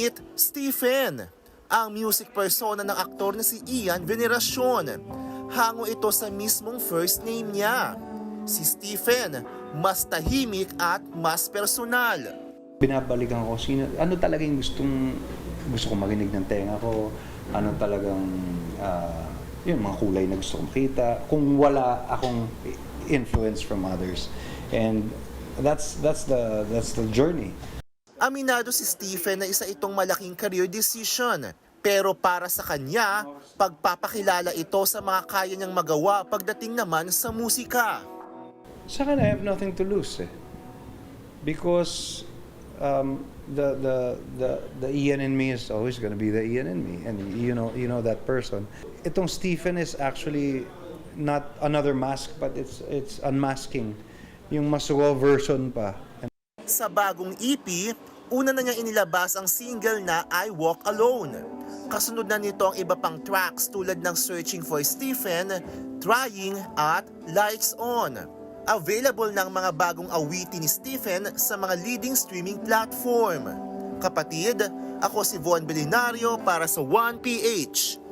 Meet Stephen, ang music persona ng aktor na si Ian Veneracion. Hango ito sa mismong first name niya. Si Stephen, mas tahimik at mas personal. Binabalikan ko ano talaga yung gusto kong marinig ng tenga ko, ano talagang yung mga kulay na gusto kong makita, kung wala akong influence from others. And that's the journey. Aminado si Stephen na isa itong malaking career decision. Pero para sa kanya, pagpapakilala ito sa mga kaya niyang magawa pagdating naman sa musika. Sa akin, I have nothing to lose because the Ian in me is always going to be the Ian in me, and you know that person. Itong Stephen is actually not another mask, but it's unmasking yung mas raw version pa. Sa bagong EP, una na niyang inilabas ang single na I Walk Alone. Kasunod na nito ang iba pang tracks tulad ng Searching for Stephen, Trying at Lights On. Available ng mga bagong awitin ni Stephen sa mga leading streaming platform. Kapatid, ako si Von Belinario para sa 1PH.